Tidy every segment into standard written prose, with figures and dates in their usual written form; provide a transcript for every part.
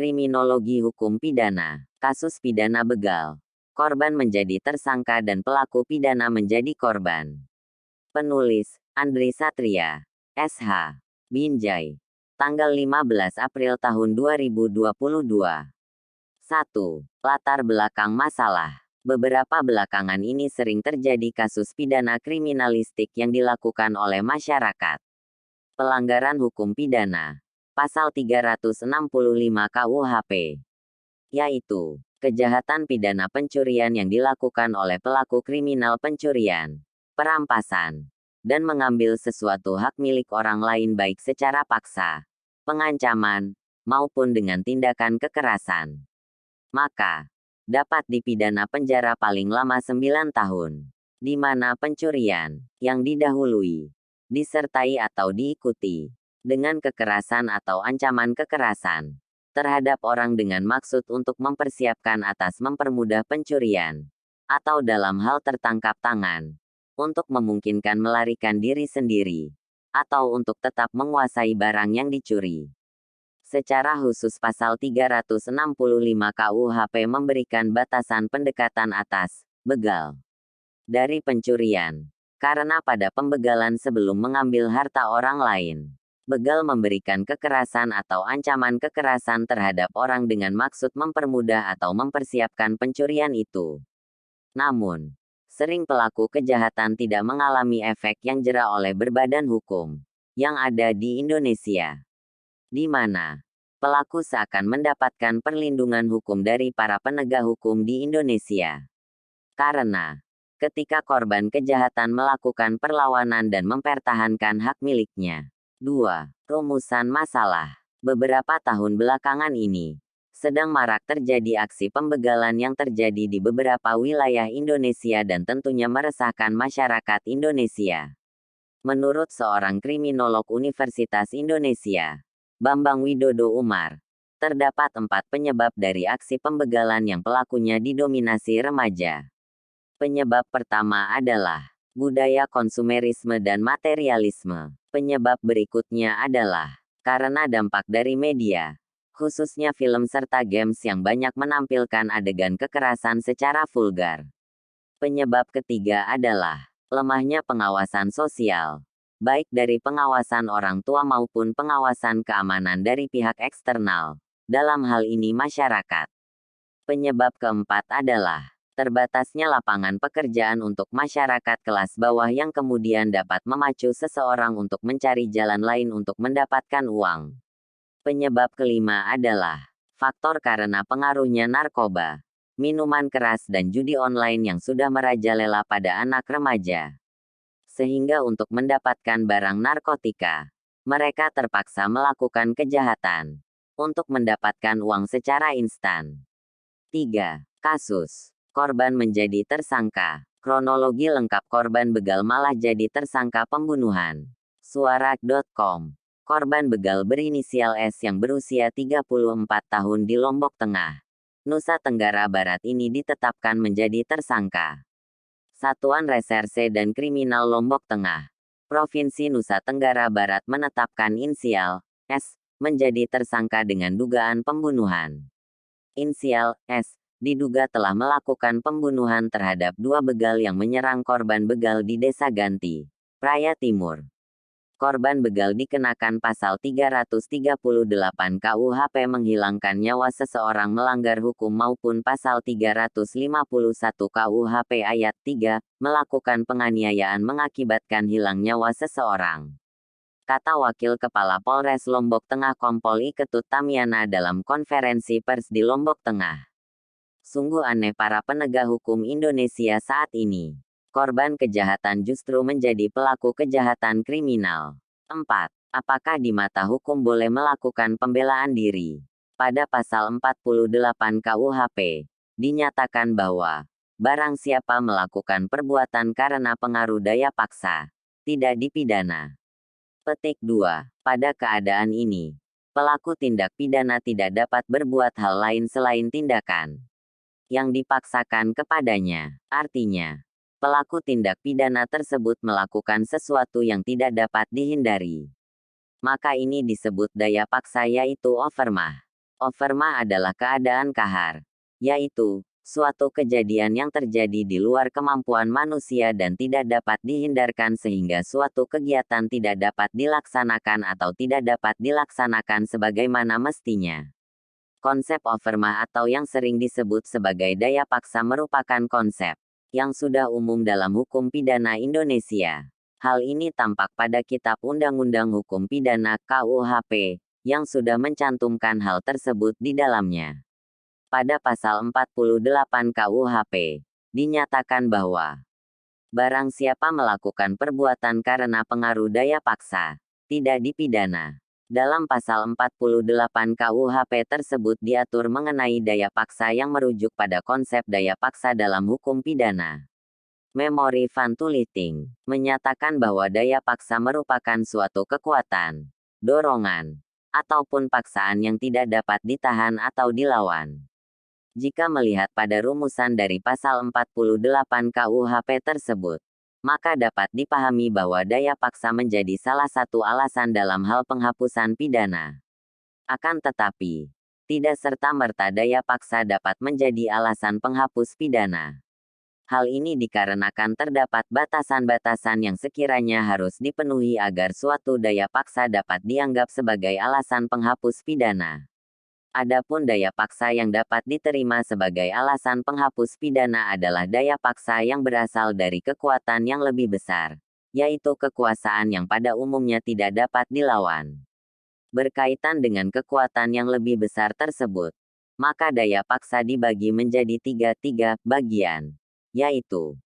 Kriminologi Hukum Pidana. Kasus pidana begal. Korban menjadi tersangka dan pelaku pidana menjadi korban. Penulis, Andri Satria, SH. Binjai. Tanggal 15 April tahun 2022. 1. Latar belakang masalah. Beberapa belakangan ini sering terjadi kasus pidana kriminalistik yang dilakukan oleh masyarakat. Pelanggaran hukum pidana. Pasal 365 KUHP. Yaitu, kejahatan pidana pencurian yang dilakukan oleh pelaku kriminal pencurian, perampasan, dan mengambil sesuatu hak milik orang lain baik secara paksa, pengancaman, maupun dengan tindakan kekerasan. Maka, dapat dipidana penjara paling lama 9 tahun, di mana pencurian, yang didahului, disertai atau diikuti, dengan kekerasan atau ancaman kekerasan, terhadap orang dengan maksud untuk mempersiapkan atas mempermudah pencurian, atau dalam hal tertangkap tangan, untuk memungkinkan melarikan diri sendiri, atau untuk tetap menguasai barang yang dicuri. Secara khusus pasal 365 KUHP memberikan batasan pendekatan atas begal dari pencurian, karena pada pembegalan sebelum mengambil harta orang lain, begal memberikan kekerasan atau ancaman kekerasan terhadap orang dengan maksud mempermudah atau mempersiapkan pencurian itu. Namun, sering pelaku kejahatan tidak mengalami efek yang jera oleh berbadan hukum yang ada di Indonesia, di mana pelaku seakan mendapatkan perlindungan hukum dari para penegak hukum di Indonesia. Karena, ketika korban kejahatan melakukan perlawanan dan mempertahankan hak miliknya. 2. Rumusan masalah. Beberapa tahun belakangan ini, sedang marak terjadi aksi pembegalan yang terjadi di beberapa wilayah Indonesia dan tentunya meresahkan masyarakat Indonesia. Menurut seorang kriminolog Universitas Indonesia, Bambang Widodo Umar, terdapat 4 penyebab dari aksi pembegalan yang pelakunya didominasi remaja. Penyebab pertama adalah budaya konsumerisme dan materialisme. Penyebab berikutnya adalah karena dampak dari media, khususnya film serta games yang banyak menampilkan adegan kekerasan secara vulgar. Penyebab ketiga adalah lemahnya pengawasan sosial, baik dari pengawasan orang tua maupun pengawasan keamanan dari pihak eksternal, dalam hal ini masyarakat. Penyebab keempat adalah terbatasnya lapangan pekerjaan untuk masyarakat kelas bawah yang kemudian dapat memacu seseorang untuk mencari jalan lain untuk mendapatkan uang. Penyebab kelima adalah faktor karena pengaruhnya narkoba, minuman keras dan judi online yang sudah merajalela pada anak remaja. Sehingga untuk mendapatkan barang narkotika, mereka terpaksa melakukan kejahatan untuk mendapatkan uang secara instan. 3. Kasus korban menjadi tersangka. Kronologi lengkap korban begal malah jadi tersangka pembunuhan. Suara.com. Korban begal berinisial S yang berusia 34 tahun di Lombok Tengah, Nusa Tenggara Barat ini ditetapkan menjadi tersangka. Satuan Reserse dan Kriminal Lombok Tengah, Provinsi Nusa Tenggara Barat menetapkan inisial S menjadi tersangka dengan dugaan pembunuhan. Inisial S diduga telah melakukan pembunuhan terhadap 2 begal yang menyerang korban begal di Desa Ganti, Praia Timur. Korban begal dikenakan pasal 338 KUHP menghilangkan nyawa seseorang melanggar hukum maupun pasal 351 KUHP ayat 3, melakukan penganiayaan mengakibatkan hilang nyawa seseorang. Kata Wakil Kepala Polres Lombok Tengah Kompol I Ketut Tamiana dalam konferensi pers di Lombok Tengah. Sungguh aneh para penegak hukum Indonesia saat ini. Korban kejahatan justru menjadi pelaku kejahatan kriminal. 4. Apakah di mata hukum boleh melakukan pembelaan diri? Pada pasal 48 KUHP, dinyatakan bahwa barang siapa melakukan perbuatan karena pengaruh daya paksa, tidak dipidana. Petik 2. Pada keadaan ini, pelaku tindak pidana tidak dapat berbuat hal lain selain tindakan yang dipaksakan kepadanya. Artinya, pelaku tindak pidana tersebut melakukan sesuatu yang tidak dapat dihindari. Maka ini disebut daya paksa yaitu overmah. Overma adalah keadaan kahar, yaitu suatu kejadian yang terjadi di luar kemampuan manusia dan tidak dapat dihindarkan sehingga suatu kegiatan tidak dapat dilaksanakan atau tidak dapat dilaksanakan sebagaimana mestinya. Konsep overma atau yang sering disebut sebagai daya paksa merupakan konsep yang sudah umum dalam hukum pidana Indonesia. Hal ini tampak pada Kitab Undang-Undang Hukum Pidana (KUHP) yang sudah mencantumkan hal tersebut di dalamnya. Pada pasal 48 KUHP, dinyatakan bahwa barang siapa melakukan perbuatan karena pengaruh daya paksa, tidak dipidana. Dalam pasal 48 KUHP tersebut diatur mengenai daya paksa yang merujuk pada konsep daya paksa dalam hukum pidana. Memori Van Tuliting menyatakan bahwa daya paksa merupakan suatu kekuatan, dorongan, ataupun paksaan yang tidak dapat ditahan atau dilawan. Jika melihat pada rumusan dari pasal 48 KUHP tersebut, maka dapat dipahami bahwa daya paksa menjadi salah satu alasan dalam hal penghapusan pidana. Akan tetapi, tidak serta-merta daya paksa dapat menjadi alasan penghapus pidana. Hal ini dikarenakan terdapat batasan-batasan yang sekiranya harus dipenuhi agar suatu daya paksa dapat dianggap sebagai alasan penghapus pidana. Adapun daya paksa yang dapat diterima sebagai alasan penghapus pidana adalah daya paksa yang berasal dari kekuatan yang lebih besar, yaitu kekuasaan yang pada umumnya tidak dapat dilawan. Berkaitan dengan kekuatan yang lebih besar tersebut, maka daya paksa dibagi menjadi tiga bagian, yaitu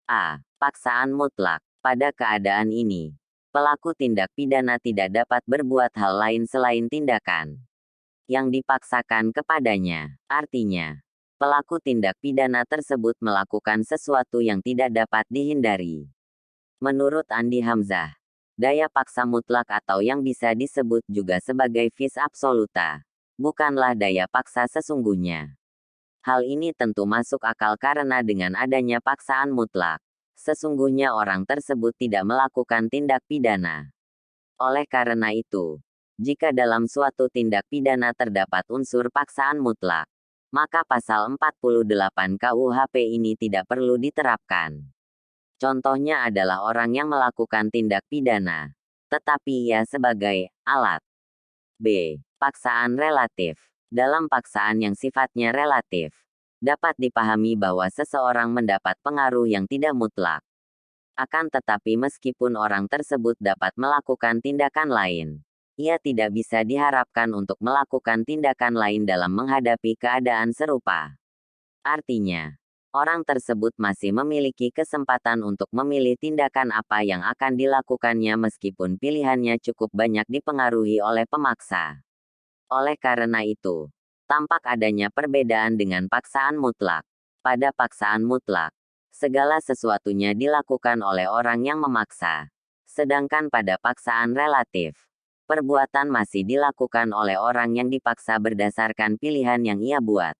A. Paksaan mutlak. Pada keadaan ini, pelaku tindak pidana tidak dapat berbuat hal lain selain tindakan yang dipaksakan kepadanya. Artinya, pelaku tindak pidana tersebut melakukan sesuatu yang tidak dapat dihindari. Menurut Andi Hamzah, daya paksa mutlak atau yang bisa disebut juga sebagai vis absoluta, bukanlah daya paksa sesungguhnya. Hal ini tentu masuk akal karena dengan adanya paksaan mutlak, sesungguhnya orang tersebut tidak melakukan tindak pidana. Oleh karena itu, jika dalam suatu tindak pidana terdapat unsur paksaan mutlak, maka pasal 48 KUHP ini tidak perlu diterapkan. Contohnya adalah orang yang melakukan tindak pidana, tetapi ia sebagai alat. B. Paksaan relatif. Dalam paksaan yang sifatnya relatif, dapat dipahami bahwa seseorang mendapat pengaruh yang tidak mutlak. Akan tetapi meskipun orang tersebut dapat melakukan tindakan lain, ia tidak bisa diharapkan untuk melakukan tindakan lain dalam menghadapi keadaan serupa. Artinya, orang tersebut masih memiliki kesempatan untuk memilih tindakan apa yang akan dilakukannya meskipun pilihannya cukup banyak dipengaruhi oleh pemaksa. Oleh karena itu, tampak adanya perbedaan dengan paksaan mutlak. Pada paksaan mutlak, segala sesuatunya dilakukan oleh orang yang memaksa. Sedangkan pada paksaan relatif, perbuatan masih dilakukan oleh orang yang dipaksa berdasarkan pilihan yang ia buat.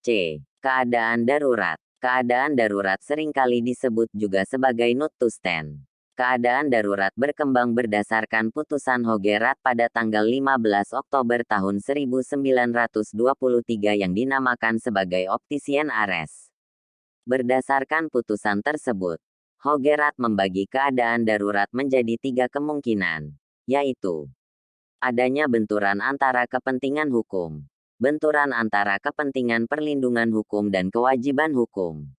C. Keadaan darurat. Keadaan darurat seringkali disebut juga sebagai not to stand. Keadaan darurat berkembang berdasarkan putusan Hogerat pada tanggal 15 Oktober tahun 1923 yang dinamakan sebagai Optician Arrest. Berdasarkan putusan tersebut, Hogerat membagi keadaan darurat menjadi 3 kemungkinan, yaitu adanya benturan antara kepentingan hukum, benturan antara kepentingan perlindungan hukum dan kewajiban hukum,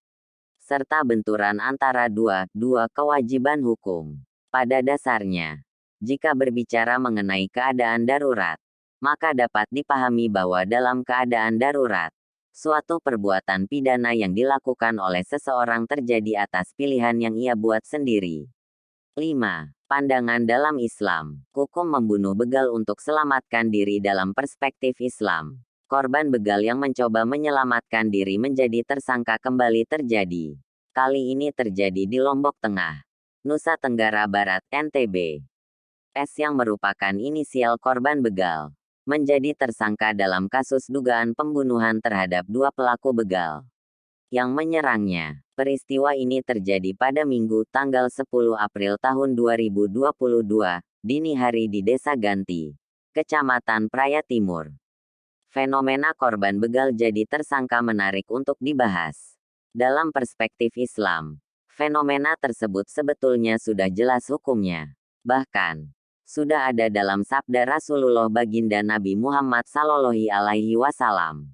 serta benturan antara dua kewajiban hukum. Pada dasarnya, jika berbicara mengenai keadaan darurat, maka dapat dipahami bahwa dalam keadaan darurat, suatu perbuatan pidana yang dilakukan oleh seseorang terjadi atas pilihan yang ia buat sendiri. 5. Pandangan dalam Islam. Hukum membunuh begal untuk selamatkan diri dalam perspektif Islam. Korban begal yang mencoba menyelamatkan diri menjadi tersangka kembali terjadi. Kali ini terjadi di Lombok Tengah, Nusa Tenggara Barat, NTB. S yang merupakan inisial korban begal, menjadi tersangka dalam kasus dugaan pembunuhan terhadap 2 pelaku begal yang menyerangnya. Peristiwa ini terjadi pada Minggu tanggal 10 April tahun 2022, dini hari di Desa Ganti, Kecamatan Praya Timur, Fenomena korban begal jadi tersangka menarik untuk dibahas. Dalam perspektif Islam, fenomena tersebut sebetulnya sudah jelas hukumnya. Bahkan, sudah ada dalam sabda Rasulullah baginda Nabi Muhammad Sallallahu Alaihi Wasallam.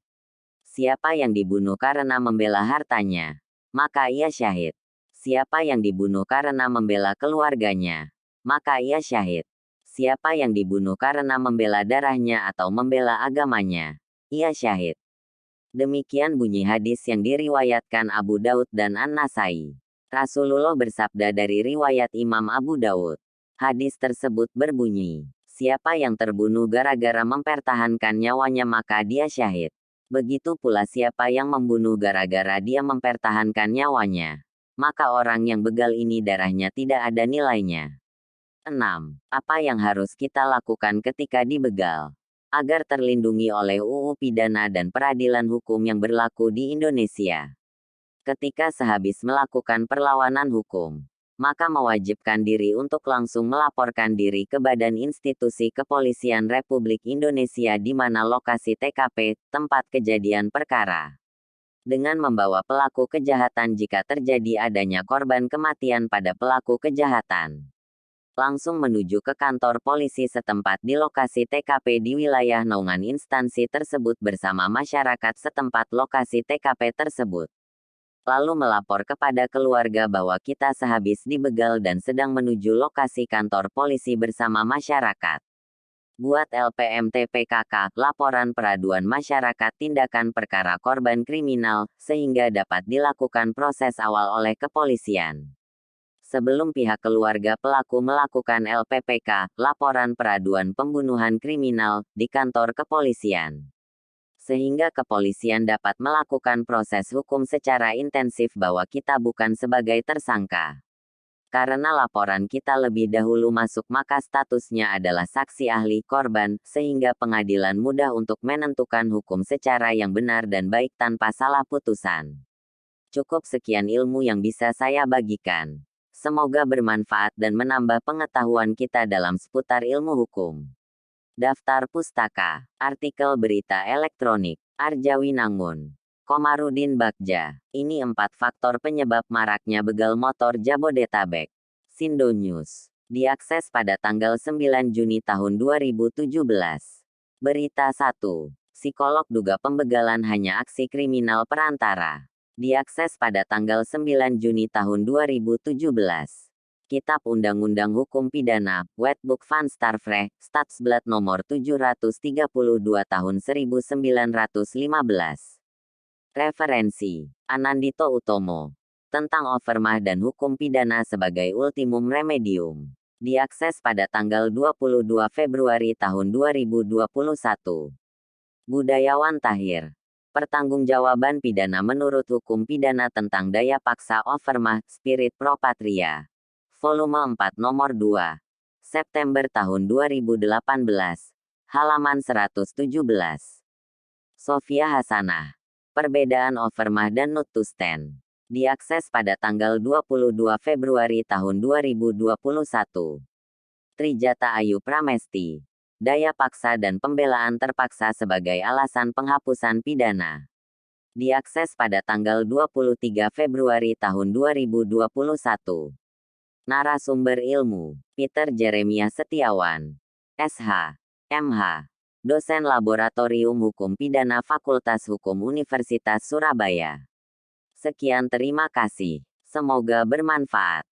Siapa yang dibunuh karena membela hartanya, maka ia syahid. Siapa yang dibunuh karena membela keluarganya, maka ia syahid. Siapa yang dibunuh karena membela darahnya atau membela agamanya, ia syahid. Demikian bunyi hadis yang diriwayatkan Abu Daud dan An-Nasai. Rasulullah bersabda dari riwayat Imam Abu Daud. Hadis tersebut berbunyi, siapa yang terbunuh gara-gara mempertahankan nyawanya maka dia syahid. Begitu pula siapa yang membunuh gara-gara dia mempertahankan nyawanya, maka orang yang begal ini darahnya tidak ada nilainya. 6. Apa yang harus kita lakukan ketika dibegal? Agar terlindungi oleh UU Pidana dan peradilan hukum yang berlaku di Indonesia. Ketika sehabis melakukan perlawanan hukum, maka mewajibkan diri untuk langsung melaporkan diri ke Badan Institusi Kepolisian Republik Indonesia di mana lokasi TKP, tempat kejadian perkara. Dengan membawa pelaku kejahatan jika terjadi adanya korban kematian pada pelaku kejahatan. Langsung menuju ke kantor polisi setempat di lokasi TKP di wilayah naungan instansi tersebut bersama masyarakat setempat lokasi TKP tersebut. Lalu melapor kepada keluarga bahwa kita sehabis dibegal dan sedang menuju lokasi kantor polisi bersama masyarakat. Buat LPMTPKK, Laporan Peraduan Masyarakat Tindakan Perkara Korban Kriminal, sehingga dapat dilakukan proses awal oleh kepolisian. Sebelum pihak keluarga pelaku melakukan LPPK, Laporan Peraduan Pembunuhan Kriminal, di kantor kepolisian. Sehingga kepolisian dapat melakukan proses hukum secara intensif bahwa kita bukan sebagai tersangka. Karena laporan kita lebih dahulu masuk maka statusnya adalah saksi ahli korban, sehingga pengadilan mudah untuk menentukan hukum secara yang benar dan baik tanpa salah putusan. Cukup sekian ilmu yang bisa saya bagikan. Semoga bermanfaat dan menambah pengetahuan kita dalam seputar ilmu hukum. Daftar pustaka, artikel berita elektronik, Arjawinangun, Komarudin Bagja. Ini 4 faktor penyebab maraknya begal motor Jabodetabek. Sindo News. Diakses pada tanggal 9 Juni tahun 2017. Berita 1. Psikolog duga pembegalan hanya aksi kriminal perantara. Diakses pada tanggal 9 Juni tahun 2017. Kitab Undang-Undang Hukum Pidana, Wetboek van Strafrecht, Stadsblad nomor 732 tahun 1915. Referensi, Anandito Utomo. Tentang Overmah dan Hukum Pidana sebagai Ultimum Remedium. Diakses pada tanggal 22 Februari tahun 2021. Budayawan Tahir. Pertanggungjawaban pidana menurut hukum pidana tentang daya paksa Overmah, Spirit Pro Patria. Volume 4 nomor 2. September tahun 2018. Halaman 117. Sofia Hasanah. Perbedaan Overmah dan Not to Stand. Diakses pada tanggal 22 Februari tahun 2021. Trijata Ayu Pramesti. Daya paksa dan pembelaan terpaksa sebagai alasan penghapusan pidana. Diakses pada tanggal 23 Februari tahun 2021. Narasumber ilmu, Peter Jeremia Setiawan, SH, MH, dosen Laboratorium Hukum Pidana Fakultas Hukum Universitas Surabaya. Sekian terima kasih. Semoga bermanfaat.